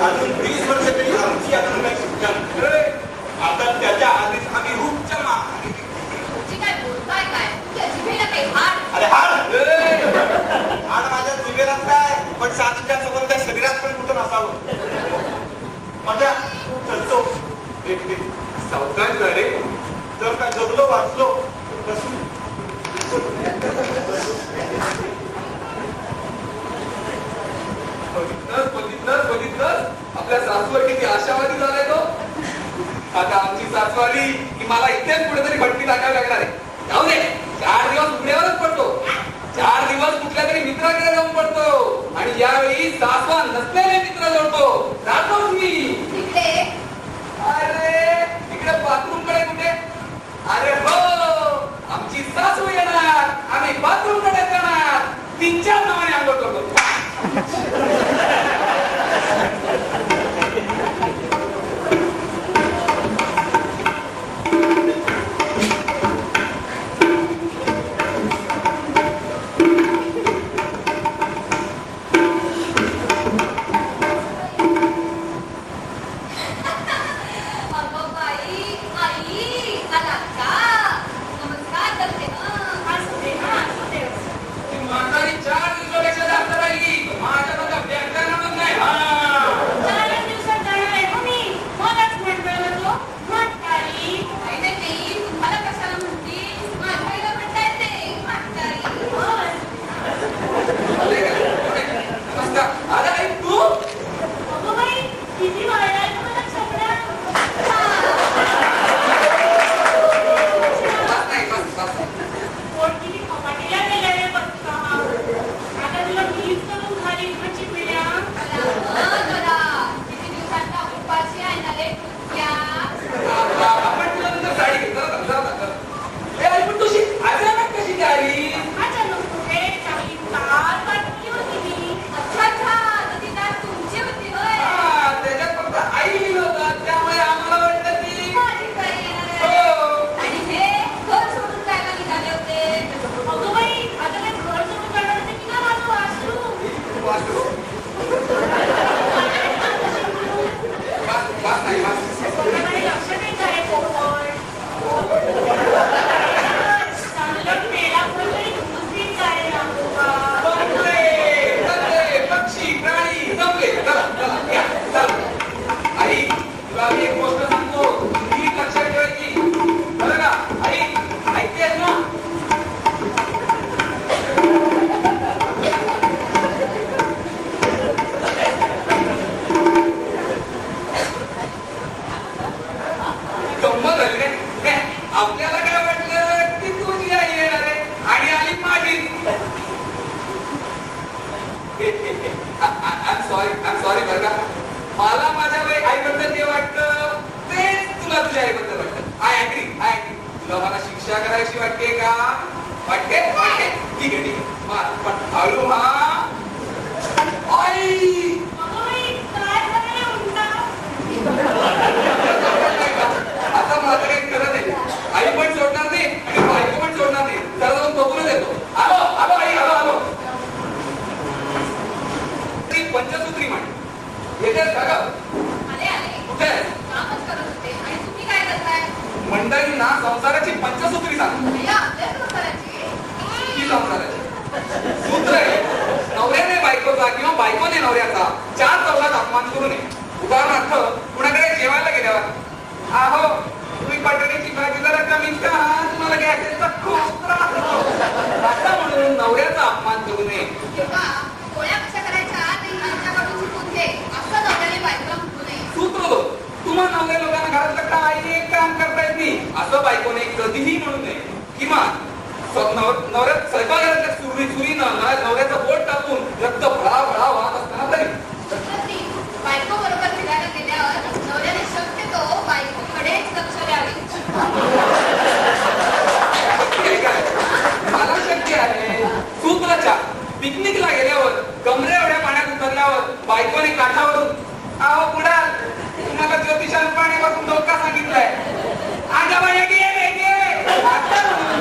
अजून 20 वर्ष तरी आमची अजून काही सुटका नाही. आता त्याच्या आधीच आम्ही रूपच्या मागे. काय बोलताय काय? त्या जिभेला काही हाड? अरे हाड हाड माझ्या जिभेला काय, पण साधीच्या समोर त्या शरीरात पण कुठं नसावं. माझ्या चलतो सावकाश झाले. जर काय जगलो वाचलो बसून बघितलं आपल्या सासूवर किती आशावादी झालाय तो. आता आमची सासू आली की मला इथेच कुठेतरी भट्टी टाकावी लागणार आहे. जाऊ दे, 4 दिवस उघड्यावरच पडतो. 4 दिवस कुठल्या तरी मित्राकडे जाऊन पडतो आणि यावेळी सासवा नसलेले मित्र जोडतो. जातोच मी इकडे. अरे तिकडे बाथरूम कडे कुठे? अरे हो, आमची सासू येणार, आम्ही बाथरूम कडे जाणार, 3-4 नावाने आंघोळ करतो. मला माझ्या आईबद्दल जे वाटतं तेच तुला तुझ्या आईबद्दल वाटतं. I agree. तुला मला शिक्षा करायची वाटते का? वाटते? ठीक आहे. पण हळू. हा आई आता माझं काही खरं नाही. आई पण सोडणार नाही आणि बायको पण सोडणार नाही. जरा जाऊन बघूनच येतो. आलो आई, आलो. ती पंचसूत्री म्हण येते बघा. कुठे मंडळींना संसाराची पंचसूत्री सांग. ही संसाराची सूत्र आहे. नवऱ्याने बायकोचा किंवा बायकोने नवऱ्याचा 4 चौघात अपमान करू नये. उदाहरणार्थ कुणाकडे जेवायला गेल्यावर, आहो तुम्ही बटाट्याची भाजी जरा कमी खा, तुम्हाला गॅसचा खूप त्रास होतो, असं म्हणून नवऱ्याचा अपमान करू नये. सूत्र तुम्हा नवऱ्या लोकांना घरातलं काही एक काम करता येत नाही असं बायकोने कधीही म्हणू नये. किमान नवऱ्यात स्वयंपाकघरातल्या सुरीनं नवऱ्याचं बोट टाकून रक्त भळा वाहत असताना तरी. बायको बरोबर फिरायला गेल्यावर नवऱ्याने शक्यतो बायकोकडेच लक्ष द्यावे. मला शक्य आहे. सूत्राच्या पिकनिकला गेल्यावर कमरे एवढ्या पाण्यात उतरल्यावर बायकोने काठावरून, आहो बुडाल, तुम्हाला ज्योतिषाने पाणी बघून धोका सांगितलाय, आगा बाई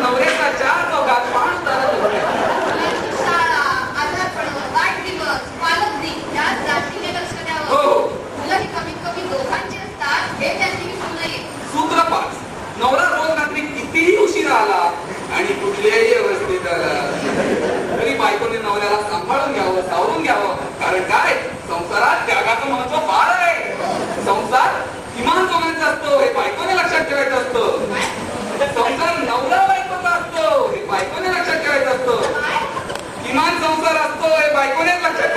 नवऱ्याचा 4 चौघात पाणी शाळा, आजारपण, वाढदिवस, पालक दिन या जातीने लक्ष द्यावं. हो, बायकोनेच लक्षात